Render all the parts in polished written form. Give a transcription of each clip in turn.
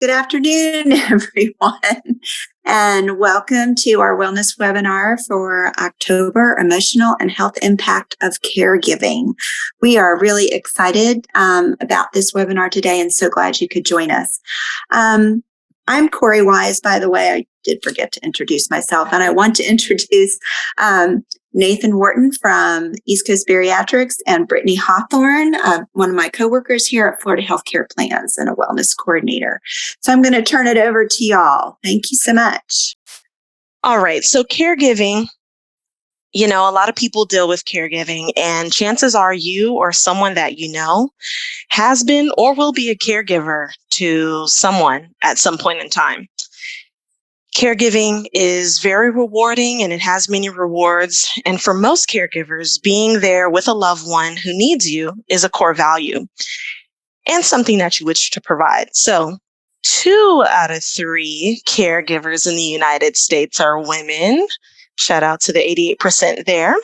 Good afternoon, everyone, and welcome to our wellness webinar for October, Emotional and Health Impact of Caregiving. We are really excited about this webinar today and so glad you could join us. I'm Corey Wise, by the way. I did forget to introduce myself, and I want to introduce Nathan Wharton from East Coast Bariatrics and Brittany Hawthorne, one of my coworkers here at Florida Healthcare Plans and a wellness coordinator. So I'm going to turn it over to y'all. Thank you so much. All right. So caregiving, a lot of people deal with caregiving, and chances are you or someone that you know has been or will be a caregiver to someone at some point in time. Caregiving is very rewarding and it has many rewards. And for most caregivers, being there with a loved one who needs you is a core value and something that you wish to provide. So 2 out of 3 caregivers in the United States are women. Shout out to the 88% there.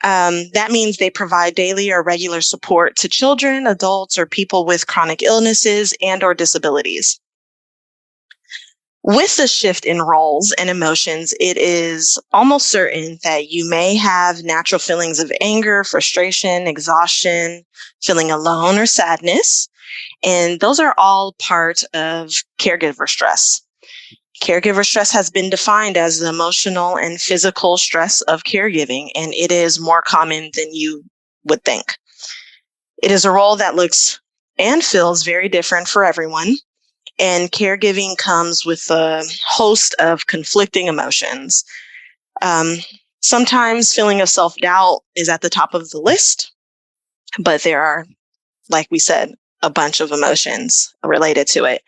That means they provide daily or regular support to children, adults, or people with chronic illnesses and or disabilities. With the shift in roles and emotions, it is almost certain that you may have natural feelings of anger, frustration, exhaustion, feeling alone, or sadness. And those are all part of caregiver stress. Caregiver stress has been defined as the emotional and physical stress of caregiving, and it is more common than you would think. It is a role that looks and feels very different for everyone. And caregiving comes with a host of conflicting emotions. Sometimes feeling of self-doubt is at the top of the list, but there are, like we said, a bunch of emotions related to it.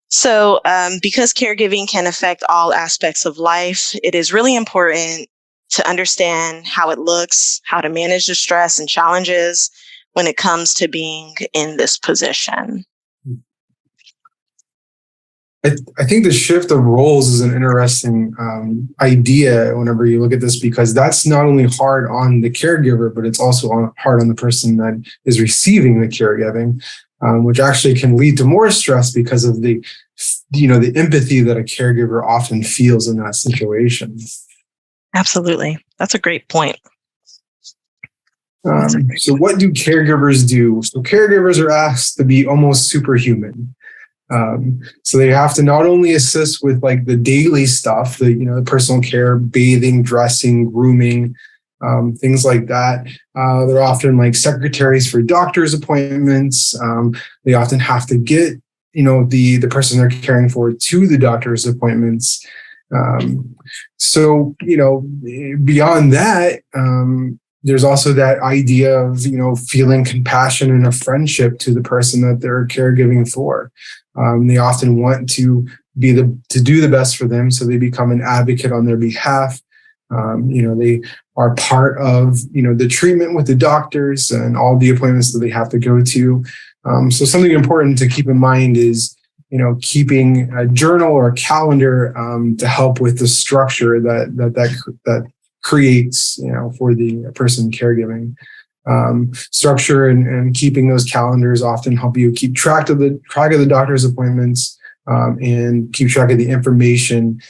So because caregiving can affect all aspects of life, it is really important to understand how it looks, how to manage the stress and challenges when it comes to being in this position. I think the shift of roles is an interesting idea whenever you look at this, because that's not only hard on the caregiver, but it's also hard on the person that is receiving the caregiving, which actually can lead to more stress because of the empathy that a caregiver often feels in that situation. Absolutely. That's a great point. So what do caregivers do? So caregivers are asked to be almost superhuman. So they have to not only assist with like the daily stuff, the personal care, bathing, dressing, grooming, things like that. They're often like secretaries for doctor's appointments. They often have to get, the person they're caring for to the doctor's appointments. So beyond that, there's also that idea of, feeling compassion and a friendship to the person that they're caregiving for. They often want to do the best for them, so they become an advocate on their behalf. They are part of, the treatment with the doctors and all the appointments that they have to go to. So something important to keep in mind is, keeping a journal or a calendar to help with the structure that creates, for the person caregiving. Structure and keeping those calendars often help you keep track of the doctor's appointments and keep track of the information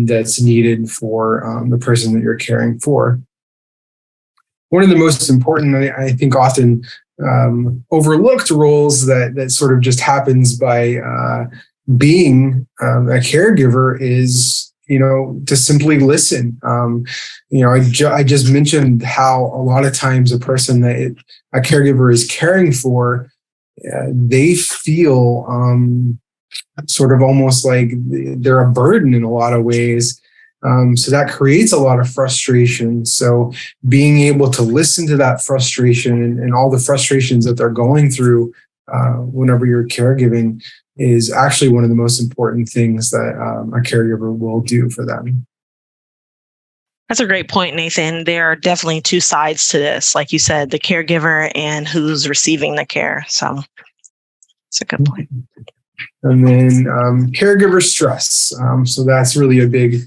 that's needed for the person that you're caring for. One of the most important, I think, often overlooked roles that sort of just happens by being a caregiver is, to simply listen. I just mentioned how a lot of times a person that a caregiver is caring for, they feel sort of almost like they're a burden in a lot of ways. So that creates a lot of frustration. So being able to listen to that frustration and all the frustrations that they're going through whenever you're caregiving is actually one of the most important things that a caregiver will do for them. That's a great point, Nathan. There are definitely 2 sides to this. Like you said, the caregiver and who's receiving the care. So it's a good point. And then caregiver stress. So that's really a big,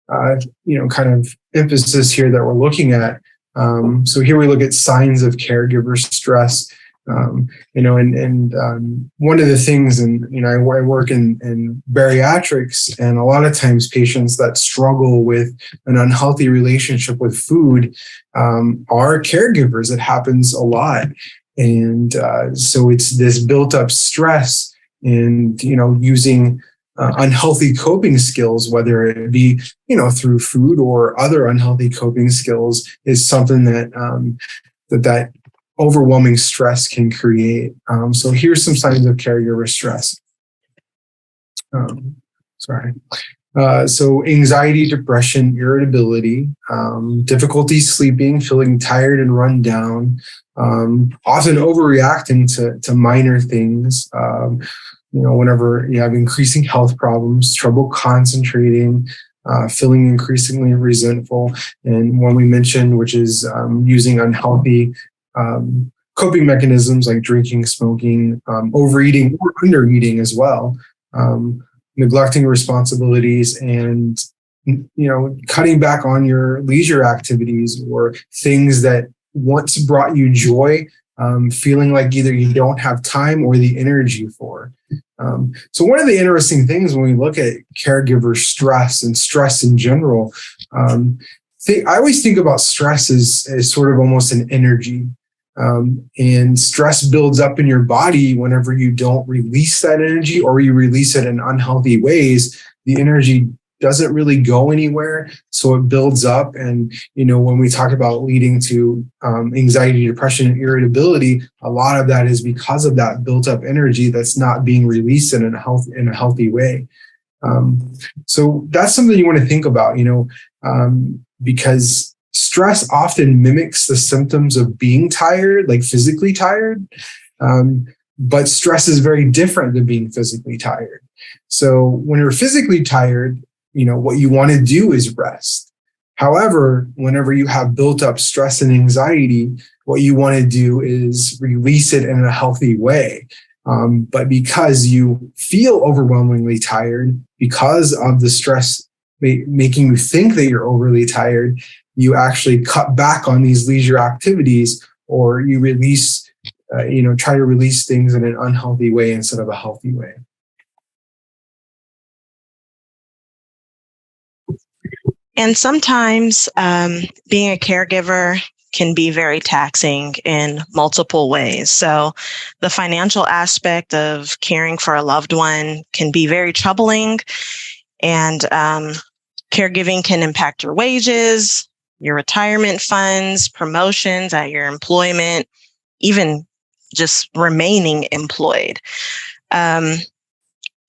kind of emphasis here that we're looking at. So here we look at signs of caregiver stress. One of the things, and I work in bariatrics, and a lot of times patients that struggle with an unhealthy relationship with food are caregivers. It happens a lot, and so it's this built-up stress, and using unhealthy coping skills, whether it be through food or other unhealthy coping skills, is something that that overwhelming stress can create. So here's some signs of caregiver stress. So anxiety, depression, irritability, difficulty sleeping, feeling tired and run down, often overreacting to minor things. Whenever you have increasing health problems, trouble concentrating, feeling increasingly resentful, and one we mentioned, which is using unhealthy coping mechanisms like drinking, smoking, overeating, or undereating as well, neglecting responsibilities, and cutting back on your leisure activities or things that once brought you joy, feeling like either you don't have time or the energy for. So one of the interesting things when we look at caregiver stress and stress in general, I always think about stress as sort of almost an energy. And stress builds up in your body whenever you don't release that energy, or you release it in unhealthy ways. The energy doesn't really go anywhere, so it builds up. And when we talk about leading to anxiety, depression, and irritability, a lot of that is because of that built-up energy that's not being released in a healthy way. So that's something you want to think about, because stress often mimics the symptoms of being tired, like physically tired. But stress is very different than being physically tired. So when you're physically tired, what you want to do is rest. However, whenever you have built up stress and anxiety, what you want to do is release it in a healthy way. But because you feel overwhelmingly tired, because of the stress making you think that you're overly tired, you actually cut back on these leisure activities, or you release, try to release things in an unhealthy way instead of a healthy way. And sometimes being a caregiver can be very taxing in multiple ways. So the financial aspect of caring for a loved one can be very troubling, and caregiving can impact your wages, your retirement funds, promotions at your employment, even just remaining employed.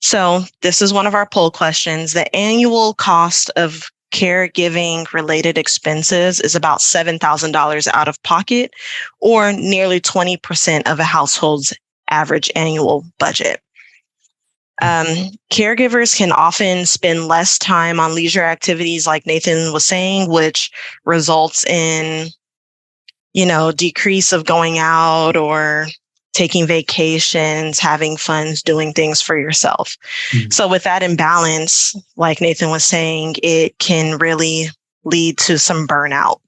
So this is one of our poll questions. The annual cost of caregiving related expenses is about $7,000 out of pocket, or nearly 20% of a household's average annual budget. Caregivers can often spend less time on leisure activities, like Nathan was saying, which results in, decrease of going out or taking vacations, having fun, doing things for yourself. Mm-hmm. So with that imbalance, like Nathan was saying, it can really lead to some burnout.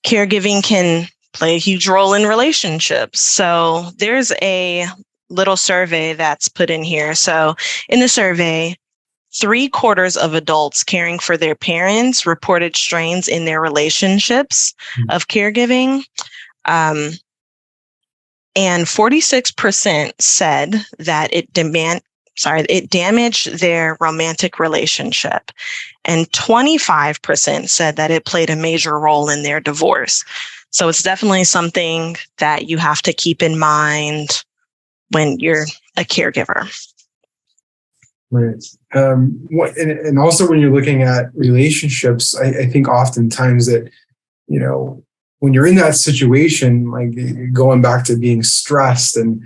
Caregiving can play a huge role in relationships. So there's a little survey that's put in here. So in the survey, 3/4 of adults caring for their parents reported strains in their relationships of caregiving. And 46% said that it damaged their romantic relationship. And 25% said that it played a major role in their divorce. So it's definitely something that you have to keep in mind when you're a caregiver. Right. And also when you're looking at relationships, I think oftentimes that, when you're in that situation, like going back to being stressed and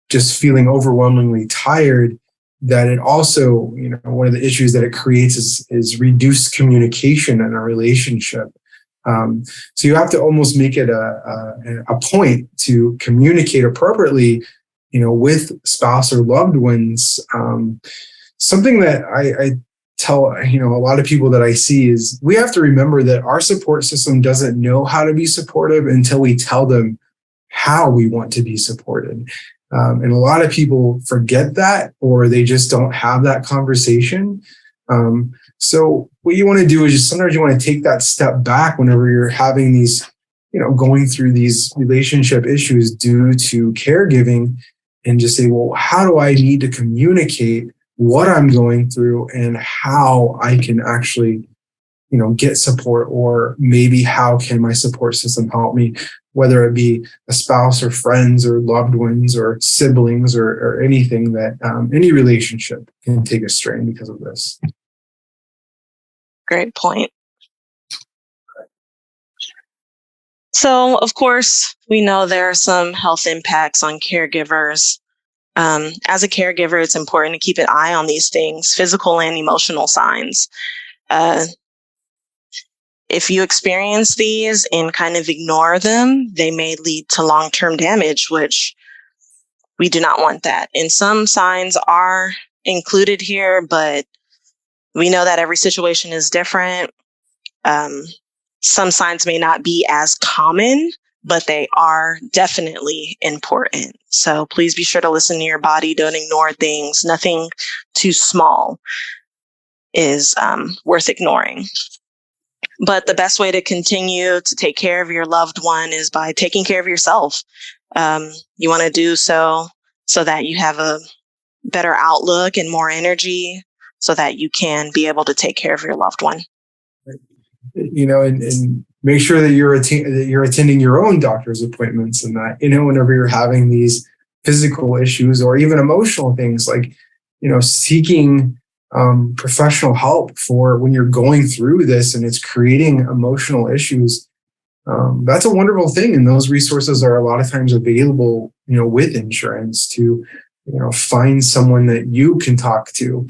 just feeling overwhelmingly tired, that it also, one of the issues that it creates is reduced communication in a relationship. So you have to almost make it a point to communicate appropriately, with spouse or loved ones. Something that tell, a lot of people that I see is we have to remember that our support system doesn't know how to be supportive until we tell them how we want to be supported. And a lot of people forget that, or they just don't have that conversation. So what you want to do is just sometimes you want to take that step back whenever you're having these, going through these relationship issues due to caregiving, and just say, well, how do I need to communicate what I'm going through and how I can actually, get support, or maybe how can my support system help me, whether it be a spouse or friends or loved ones or siblings or anything that any relationship can take a strain because of this. Great point. So, of course, we know there are some health impacts on caregivers. As a caregiver, it's important to keep an eye on these things, physical and emotional signs. If you experience these and kind of ignore them, they may lead to long-term damage, which we do not want that. And some signs are included here, but we know that every situation is different. Some signs may not be as common, but they are definitely important. So please be sure to listen to your body. Don't ignore things. Nothing too small is worth ignoring. But the best way to continue to take care of your loved one is by taking care of yourself. You want to do so that you have a better outlook and more energy, so that you can be able to take care of your loved one. And make sure that you're attending your own doctor's appointments, and that, whenever you're having these physical issues or even emotional things, like, seeking professional help for when you're going through this and it's creating emotional issues. That's a wonderful thing. And those resources are a lot of times available, with insurance, to, find someone that you can talk to,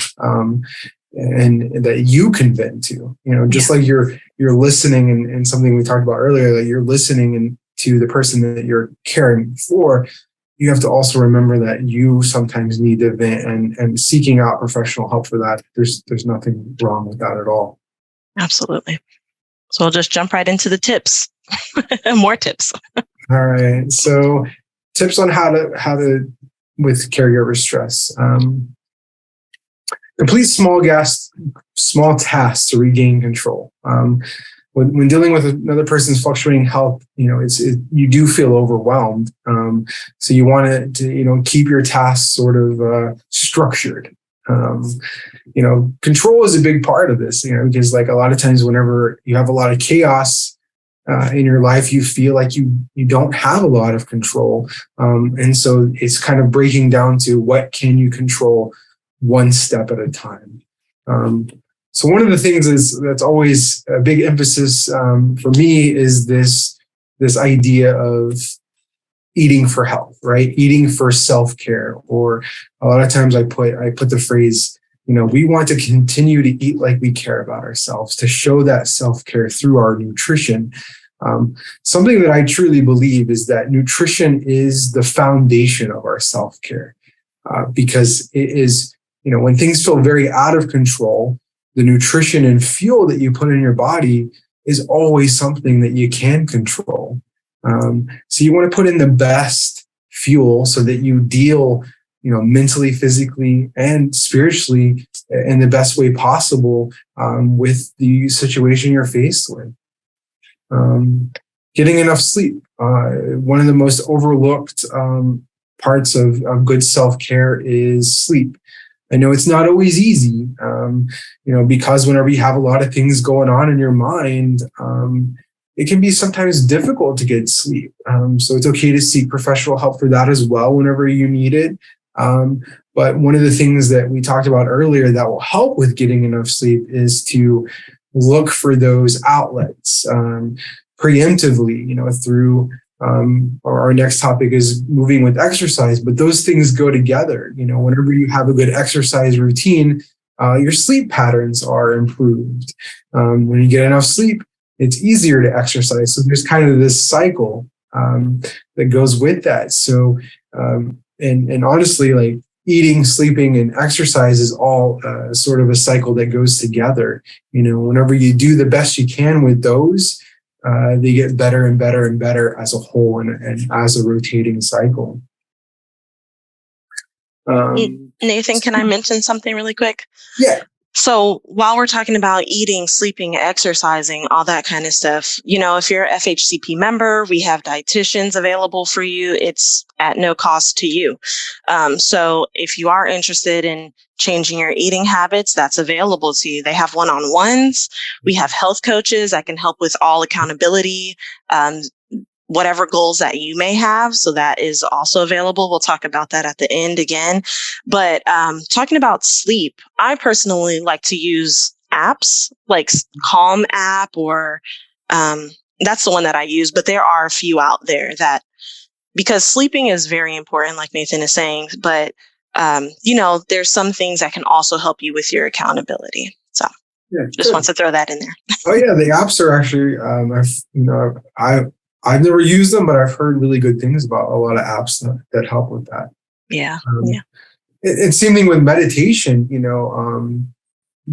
and that you can vent to, just like you're listening, and something we talked about earlier, that you're listening and to the person that you're caring for. You have to also remember that you sometimes need to vent, and seeking out professional help for that. There's nothing wrong with that at all. Absolutely. So we'll just jump right into the tips. More tips. All right. So tips on how to with caregiver stress. Complete small tasks to regain control. When dealing with another person's fluctuating health, you do feel overwhelmed. So you want to keep your tasks sort of structured. Control is a big part of this, because like a lot of times whenever you have a lot of chaos in your life, you feel like you don't have a lot of control. And so it's kind of breaking down to what can you control one step at a time. So one of the things that's always a big emphasis for me is this idea of eating for health, right? Eating for self-care. Or a lot of times I put the phrase, we want to continue to eat like we care about ourselves, to show that self-care through our nutrition. Something that I truly believe is that nutrition is the foundation of our self-care, because it is, when things feel very out of control, the nutrition and fuel that you put in your body is always something that you can control. So you want to put in the best fuel so that you deal, mentally, physically, and spiritually in the best way possible with the situation you're faced with. Getting enough sleep. One of the most overlooked parts of good self-care is sleep. I know it's not always easy, because whenever you have a lot of things going on in your mind, it can be sometimes difficult to get sleep. So it's okay to seek professional help for that as well whenever you need it. But one of the things that we talked about earlier that will help with getting enough sleep is to look for those outlets preemptively, through our next topic is moving with exercise, but those things go together. Whenever you have a good exercise routine, your sleep patterns are improved. When you get enough sleep, it's easier to exercise. So there's kind of this cycle that goes with that. So, and honestly, like eating, sleeping, and exercise is all sort of a cycle that goes together. Whenever you do the best you can with those, they get better and better and better as a whole and as a rotating cycle. Nathan, can I mention something really quick? Yeah. So while we're talking about eating, sleeping, exercising, all that kind of stuff, if you're an FHCP member, we have dietitians available for you. It's at no cost to you. So if you are interested in changing your eating habits, that's available to you. They have one-on-ones. We have health coaches that can help with all accountability, whatever goals that you may have. So that is also available. We'll talk about that at the end again. But talking about sleep, I personally like to use apps like Calm app, or that's the one that I use. But there are a few out there that, because sleeping is very important, like Nathan is saying, but there's some things that can also help you with your accountability. So just want to throw that in there. Oh yeah, the apps are actually, I've never used them, but I've heard really good things about a lot of apps that help with that. Yeah. It's same thing with meditation,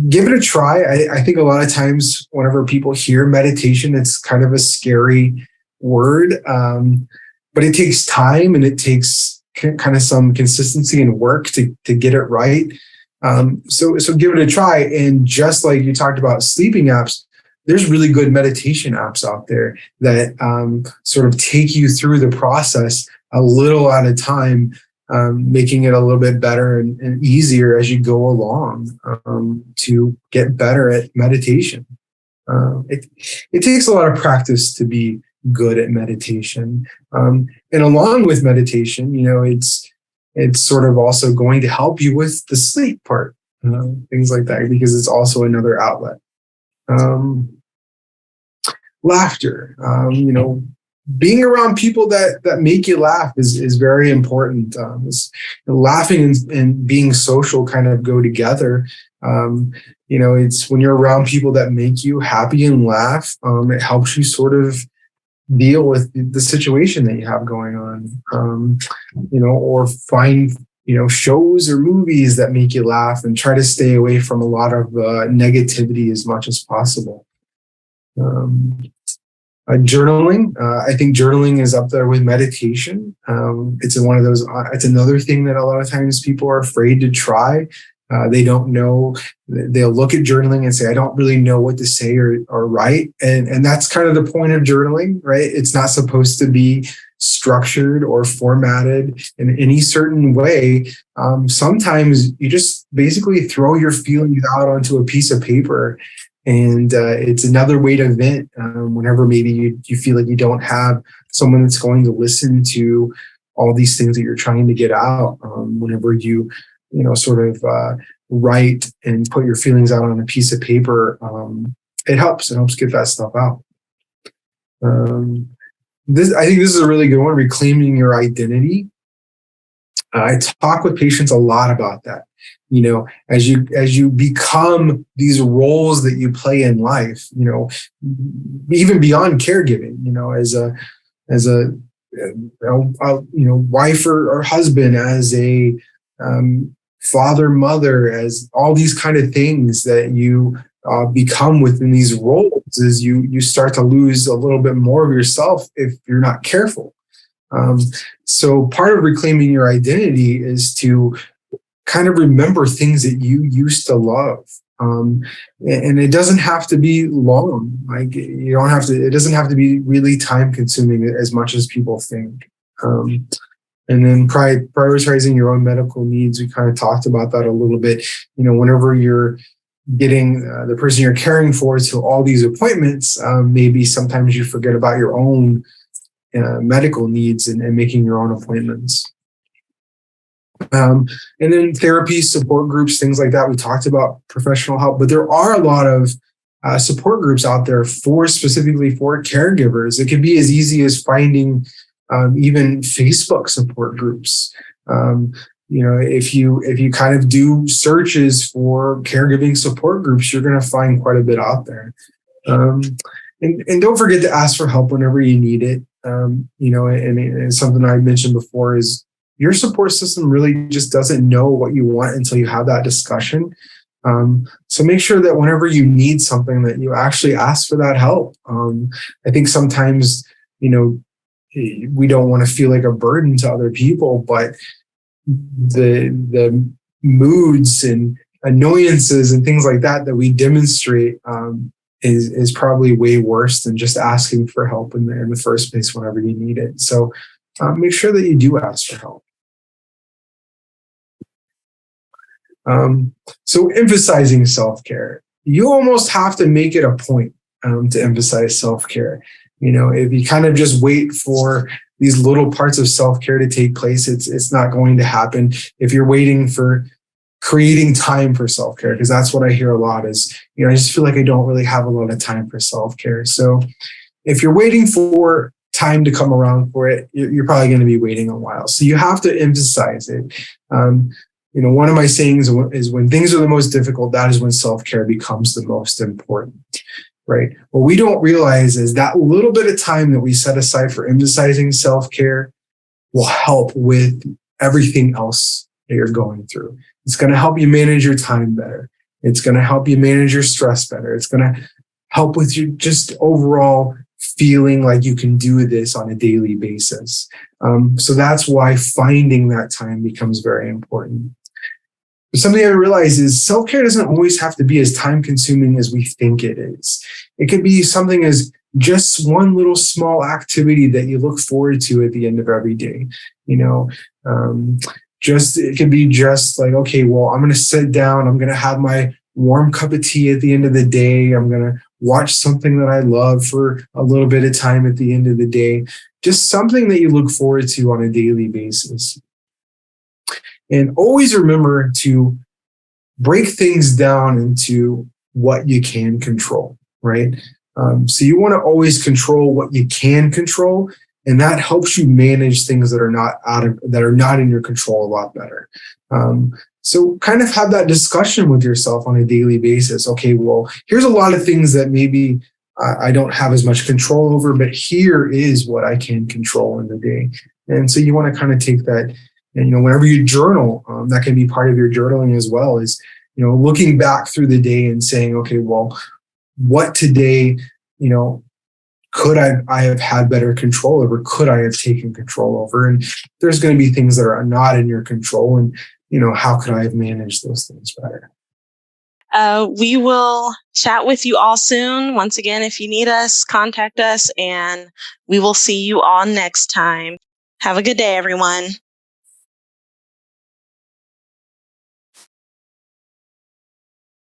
give it a try. I think a lot of times whenever people hear meditation, it's kind of a scary word, but it takes time and it takes kind of some consistency and work to get it right. So give it a try. And just like you talked about sleeping apps, there's really good meditation apps out there that sort of take you through the process a little at a time, making it a little bit better and easier as you go along to get better at meditation. It takes a lot of practice to be good at meditation. And along with meditation, it's sort of also going to help you with the sleep part, things like that, because it's also another outlet. Laughter, being around people that make you laugh is very important. Laughing and being social kind of go together. It's when you're around people that make you happy and laugh, it helps you sort of deal with the situation that you have going on, or find shows or movies that make you laugh, and try to stay away from a lot of negativity as much as possible. Journaling, I think journaling is up there with meditation. It's one of those. It's another thing that a lot of times people are afraid to try. They don't know. They'll look at journaling and say, "I don't really know what to say or write," and that's kind of the point of journaling, right? It's not supposed to be structured or formatted in any certain way. Sometimes you just basically throw your feelings out onto a piece of paper. And it's another way to vent whenever maybe you feel like you don't have someone that's going to listen to all these things that you're trying to get out. Whenever you sort of write and put your feelings out on a piece of paper, it helps get that stuff out. I think this is a really good one, reclaiming your identity. I talk with patients a lot about that. As you become these roles that you play in life, even beyond caregiving, as a wife or husband, as a father, mother, as all these kind of things that you become within these roles, as you start to lose a little bit more of yourself if you're not careful. So part of reclaiming your identity is to kind of remember things that you used to love. And it doesn't have to be long. Like it doesn't have to be really time consuming as much as people think. And then prioritizing your own medical needs. We kind of talked about that a little bit. Whenever you're getting the person you're caring for to all these appointments, maybe sometimes you forget about your own medical needs and making your own appointments. And then therapy, support groups, things like that. We talked about professional help, but there are a lot of support groups out there specifically for caregivers. It could be as easy as finding even Facebook support groups. If you kind of do searches for caregiving support groups, you're going to find quite a bit out there. And don't forget to ask for help whenever you need it. And something I mentioned before is, your support system really just doesn't know what you want until you have that discussion. So make sure that whenever you need something, that you actually ask for that help. I think sometimes, we don't want to feel like a burden to other people, but the moods and annoyances and things like that we demonstrate is probably way worse than just asking for help in the first place whenever you need it. So make sure that you do ask for help. So emphasizing self-care, you almost have to make it a point to emphasize self-care. If you kind of just wait for these little parts of self-care to take place, it's not going to happen. If you're waiting for creating time for self-care, because that's what I hear a lot is, I just feel like I don't really have a lot of time for self-care. So if you're waiting for time to come around for it, you're probably going to be waiting a while. So you have to emphasize it. One of my sayings is, when things are the most difficult, that is when self-care becomes the most important, right? What we don't realize is that little bit of time that we set aside for emphasizing self-care will help with everything else that you're going through. It's going to help you manage your time better. It's going to help you manage your stress better. It's going to help with your just overall feeling like you can do this on a daily basis. So that's why finding that time becomes very important. Something I realize is self-care doesn't always have to be as time-consuming as we think it is. It could be something as just one little small activity that you look forward to at the end of every day. It could be just like, okay, well, I'm going to sit down. I'm going to have my warm cup of tea at the end of the day. I'm going to watch something that I love for a little bit of time at the end of the day. Just something that you look forward to on a daily basis. And always remember to break things down into what you can control, right? So you want to always control what you can control, and that helps you manage things that are not in your control a lot better. So kind of have that discussion with yourself on a daily basis. Okay, well, here's a lot of things that maybe I don't have as much control over, but here is what I can control in the day. And so you want to kind of take that. And, whenever you journal, that can be part of your journaling as well, is, looking back through the day and saying, okay, well, what today, could I have had better control over? Could I have taken control over? And there's going to be things that are not in your control. And, how could I have managed those things better? We will chat with you all soon. Once again, if you need us, contact us, and we will see you all next time. Have a good day, everyone.